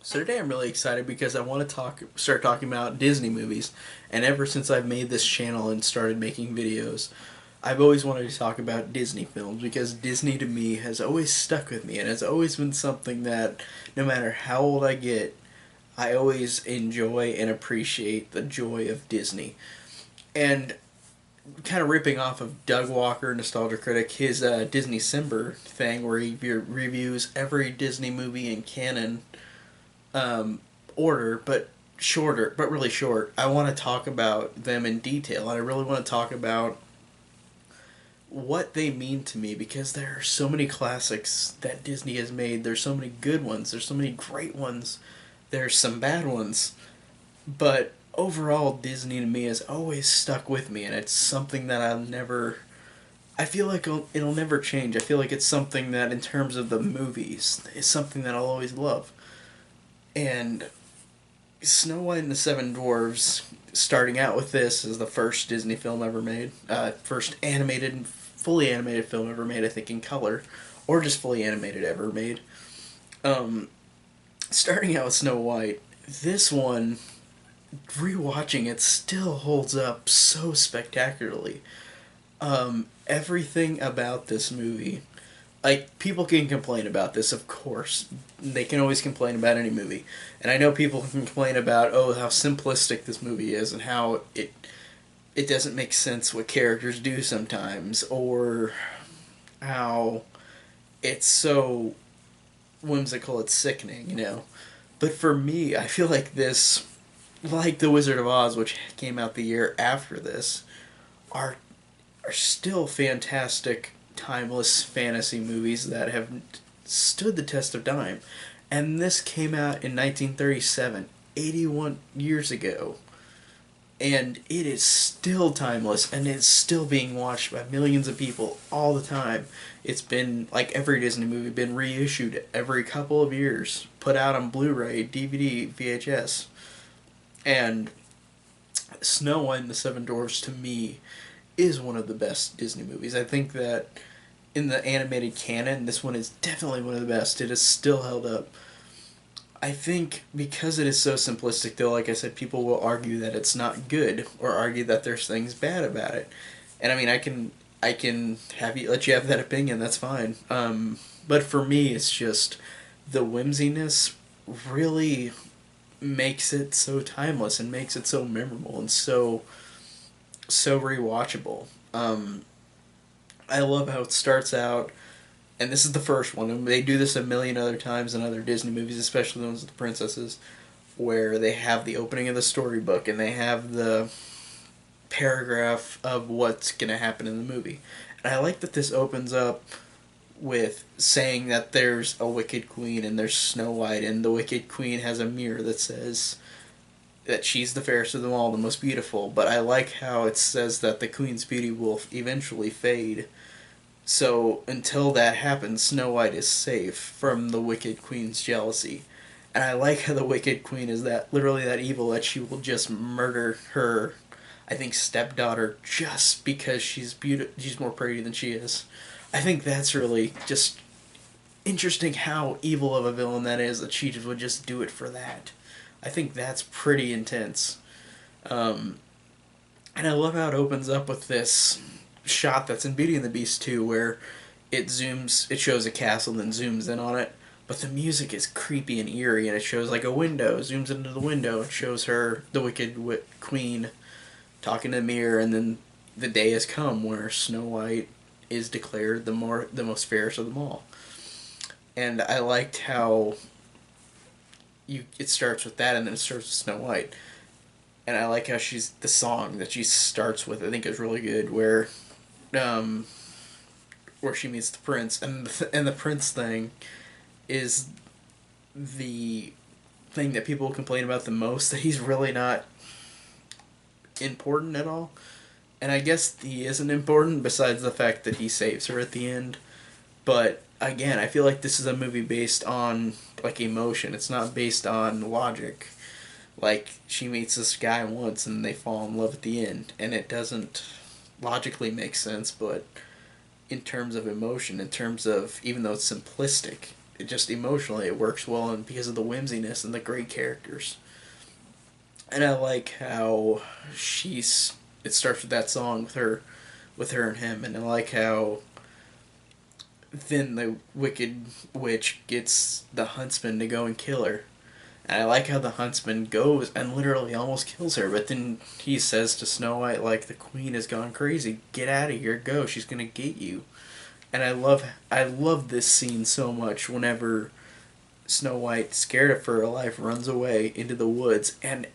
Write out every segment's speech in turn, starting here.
So today I'm really excited because I want to start talking about Disney movies. And ever since I've made this channel and started making videos, I've always wanted to talk about Disney films because Disney to me has always stuck with me and has always been something that no matter how old I get, I always enjoy and appreciate the joy of Disney. And kind of ripping off of Doug Walker, Nostalgia Critic, his Disney Simber thing where he reviews every Disney movie in canon order, but shorter, but really short. I want to talk about them in detail, and I really want to talk about what they mean to me because there are so many classics that Disney has made. There's so many good ones. There's so many great ones. There's some bad ones, but overall, Disney to me has always stuck with me, and it's something that I'll never. I feel like it'll never change. I feel like it's something that, in terms of the movies, is something that I'll always love. And Snow White and the Seven Dwarfs, starting out with this, is the first Disney film ever made. First animated, fully animated film ever made, I think, in color. Or just fully animated ever made. Um, Starting out with Snow White, this one, rewatching it, still holds up so spectacularly. Everything about this movie, like, people can complain about this, of course. They can always complain about any movie. And I know people can complain about, oh, how simplistic this movie is and how it doesn't make sense what characters do sometimes, or how it's so whimsical, it's sickening, you know. But for me, I feel like this, like The Wizard of Oz, which came out the year after this, are are still fantastic, timeless fantasy movies that have stood the test of time. And this came out in 1937, 81 years ago. And it is still timeless, and it's still being watched by millions of people all the time. It's been, like every Disney movie, been reissued every couple of years, put out on Blu-ray, DVD, VHS. And Snow White and the Seven Dwarfs, to me, is one of the best Disney movies. I think that in the animated canon, this one is definitely one of the best. It is still held up. I think because it is so simplistic, though, like I said, people will argue that it's not good or argue that there's things bad about it. And I mean, I can have you let you have that opinion. That's fine. But for me, it's just the whimsiness really makes it so timeless and makes it so memorable and so rewatchable. I love how it starts out, and this is the first one, and they do this a million other times in other Disney movies, especially the ones with the princesses, where they have the opening of the storybook and they have the paragraph of what's going to happen in the movie. And I like that this opens up with saying that there's a wicked queen and there's Snow White, and the wicked queen has a mirror that says that she's the fairest of them all, the most beautiful. But I like how it says that the queen's beauty will eventually fade. So until that happens, Snow White is safe from the wicked queen's jealousy. And I like how the wicked queen is that literally that evil that she will just murder her, I think, stepdaughter just because she's more pretty than she is. I think that's really just interesting how evil of a villain that is, that she would just do it for that. I think that's pretty intense. Um, and I love how it opens up with this shot that's in Beauty and the Beast too, where it shows a castle and then zooms in on it, but the music is creepy and eerie, and it shows like a window, zooms into the window, it shows her, the wicked queen, talking to the mirror, and then the day has come where Snow White is declared the most fairest of them all. And I liked how it starts with that, and then it starts with Snow White. And I like how the song that she starts with, I think, is really good, um, where she meets the prince, and the prince thing is the thing that people complain about the most, that he's really not important at all. And I guess he isn't important besides the fact that he saves her at the end. But again, I feel like this is a movie based on like emotion. It's not based on logic. Like, she meets this guy once and they fall in love at the end, and it doesn't logically make sense, but in terms of emotion, in terms of, even though it's simplistic, it just emotionally it works well, and because of the whimsiness and the great characters. And I like how she's. It starts with that song with her and him, and I like how then the Wicked Witch gets the huntsman to go and kill her. And I like how the huntsman goes and literally almost kills her, but then he says to Snow White, like, the queen has gone crazy. Get out of here, go. She's gonna get you. And I love this scene so much whenever Snow White, scared for her life, runs away into the woods. And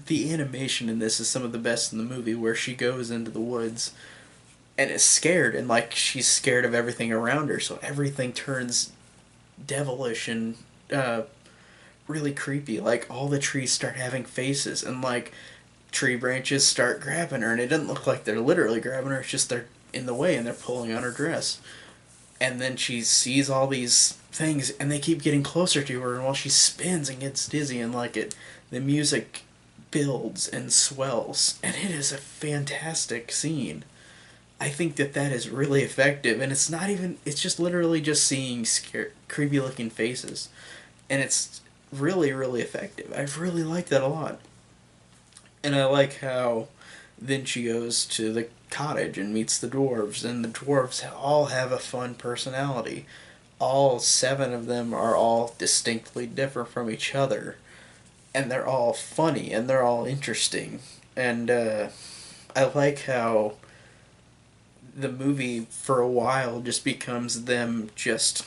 the animation in this is some of the best in the movie, where she goes into the woods and is scared, and like she's scared of everything around her, so everything turns devilish and really creepy. Like all the trees start having faces, and like tree branches start grabbing her, and it doesn't look like they're literally grabbing her, it's just they're in the way and they're pulling on her dress. And then she sees all these things and they keep getting closer to her, and while she spins and gets dizzy, and like it the music builds and swells, and it is a fantastic scene. I think that that is really effective, and it's not even, it's just literally just seeing creepy looking faces, and it's really, really effective. I really like that a lot. And I like how then she goes to the cottage and meets the dwarves, and the dwarves all have a fun personality. All seven of them are all distinctly different from each other, and they're all funny and they're all interesting. And I like how the movie for a while just becomes them just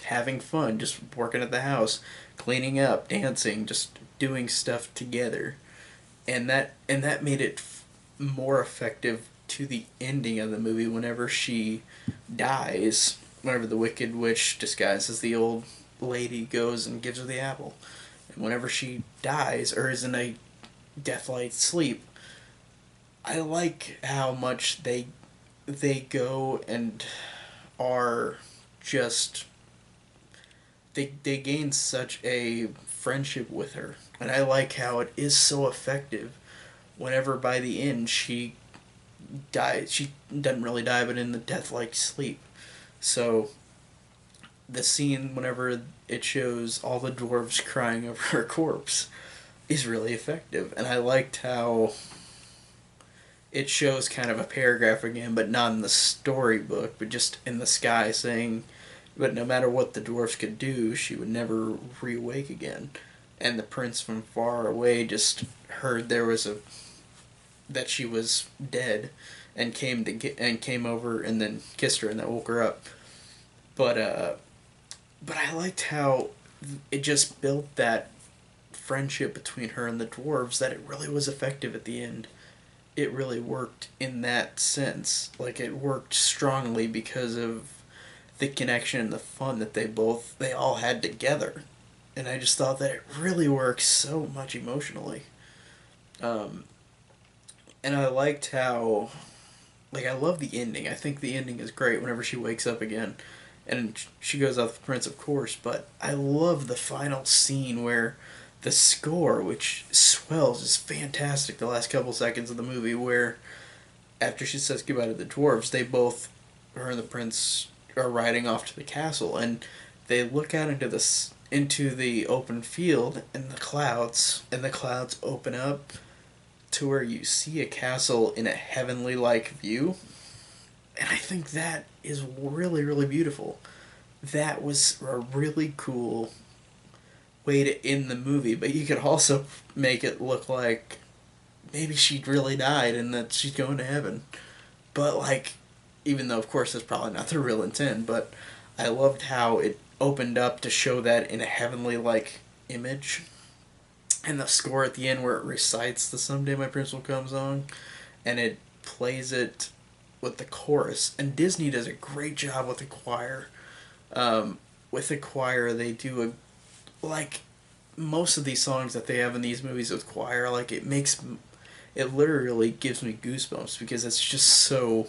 having fun, just working at the house, cleaning up, dancing, just doing stuff together. And that made it more effective to the ending of the movie whenever she dies, whenever the Wicked Witch disguised as the old lady goes and gives her the apple. And whenever she dies or is in a death-like sleep, I like how much they go and are just they gain such a friendship with her, and I like how it is so effective whenever by the end she dies. She doesn't really die, but in the death like sleep. So the scene whenever it shows all the dwarves crying over her corpse is really effective, and I liked how it shows kind of a paragraph again, but not in the storybook, but just in the sky saying, but no matter what the dwarfs could do, she would never reawake again. And the prince from far away just heard there was a that she was dead, and came over and then kissed her, and that woke her up. But but I liked how it just built that friendship between her and the dwarves, that it really was effective at the end. It really worked in that sense. Like it worked strongly because of the connection and the fun that they all had together. And I just thought that it really works so much emotionally. Um, and I liked how, like, I love the ending. I think the ending is great whenever she wakes up again. And she goes out with the prince, of course, but I love the final scene where the score, which swells, is fantastic. The last couple seconds of the movie, where after she says goodbye to the dwarves, her and the prince, are riding off to the castle, and they look out into the open field and the clouds open up to where you see a castle in a heavenly like view. And I think that is really, really beautiful. That was a really cool way to end the movie, but you could also make it look like maybe she really died and that she's going to heaven. But, like, even though, of course, that's probably not the real intent, but I loved how it opened up to show that in a heavenly like image. And the score at the end where it recites the Someday My Prince Will Come song, and it plays it with the chorus. And Disney does a great job with the choir. With the choir, they do like, most of these songs that they have in these movies with choir, like, it literally gives me goosebumps, because it's so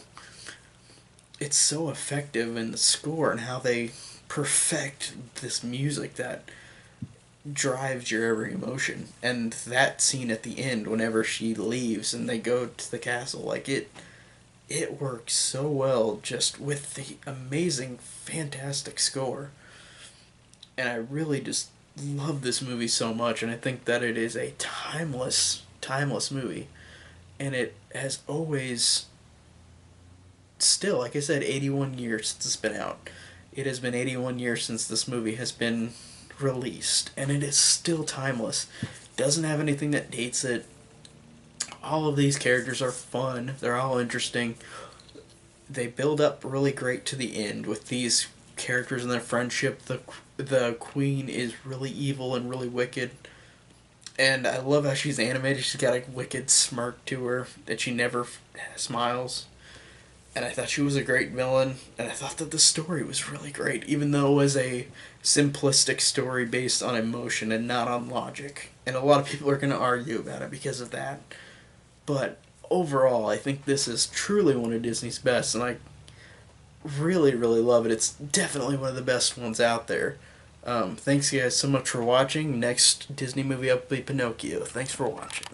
effective in the score and how they perfect this music that drives your every emotion. And that scene at the end, whenever she leaves and they go to the castle, like, it works so well, just with the amazing, fantastic score. And I really just love this movie so much, and I think that it is a timeless movie. And it has always, still, like I said, 81 years since it's been out. It has been 81 years since this movie has been released, and it is still timeless. Doesn't have anything that dates it. All of these characters are fun. They're all interesting. They build up really great to the end with these characters and their friendship. The queen is really evil and really wicked, and I love how she's animated. She's got a wicked smirk to her that she never smiles. And I thought she was a great villain, and I thought that the story was really great, even though it was a simplistic story based on emotion and not on logic. And a lot of people are going to argue about it because of that. But overall, I think this is truly one of Disney's best, and I really, really love it. It's definitely one of the best ones out there. Thanks, guys, so much for watching. Next Disney movie up will be Pinocchio. Thanks for watching.